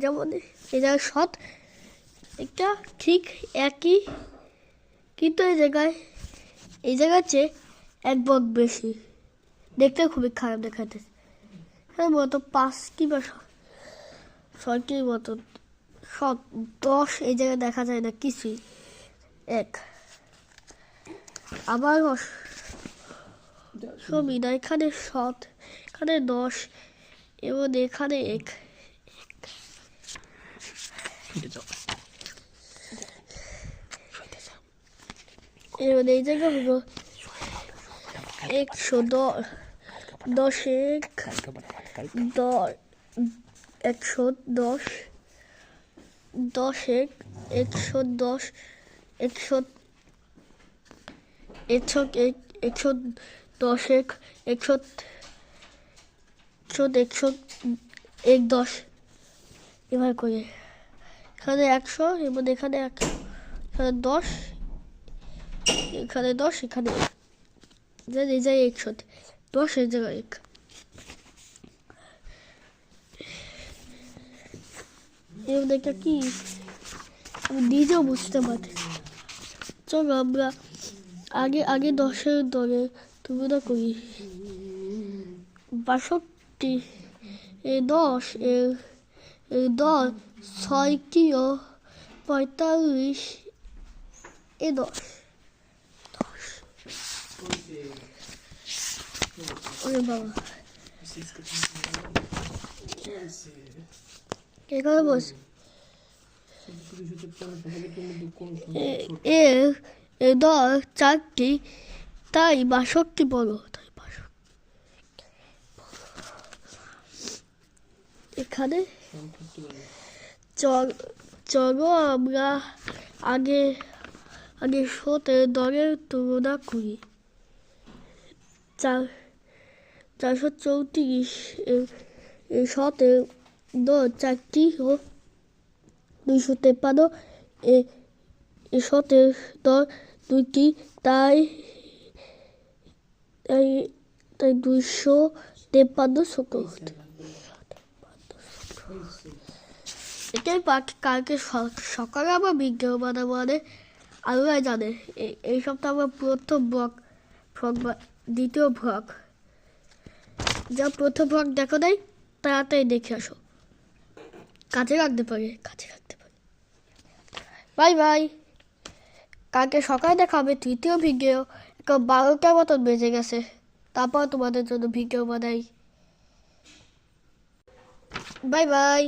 যেমন এই জায়গায় সৎ, এটা ঠিক একই, কিন্তু এই জায়গার চেয়ে এক বক বেশি, দেখতে খুবই খারাপ দেখাতে। হ্যাঁ মতো 5 কিংবা 6টির মতো সৎ। 10 এই জায়গায় দেখা যায় না কিছুই, 1 আবার ছবি না, এখানে সৎ, এখানে 10 এবং এখানে 1। এবং এই জায়গা হলো 110, 10 110, 110, 10 110, 110, 110 এভাবে করে। এখানে 100 এবং এখানে 100, এখানে 10, এখানে 10, এখানে এই জায়গায় 100, 10 এই জায়গায় 1। এবং এটা কি আমি নিজেও বুঝতে পারি। চলো আমরা আগে 10-এর দলে তুলনা করি। 62 10 এর 10, 6 ও 45 এ 10। ওরে বাবা, এখানে বস এর 10 4টি, তাই 62 বড়। এখানে চলো আমরা আগে 17 দলের তুলনা করি। 434 এর 17 দল 4টি ও 253 এর 17 দল 2টি, তাই 253 ছোট। এটাই পাঠ। কালকে সকালে আমরা বিজ্ঞান বানাবো, মানে আল্লাহ জানে। এই সপ্তাহে আমরা প্রথম ব্লগ দ্বিতীয় ব্লগ, যা প্রথম ব্লগ দেখো নাই তাড়াতাড়ি দেখে আসো, কাজে রাখতে পারে। Bye bye. কালকে সকালে দেখা হবে তৃতীয় ভিডিও। এখন 12টার মতন বেজে গেছে, তারপর তোমাদের জন্য ভিডিও বানাই। Bye bye.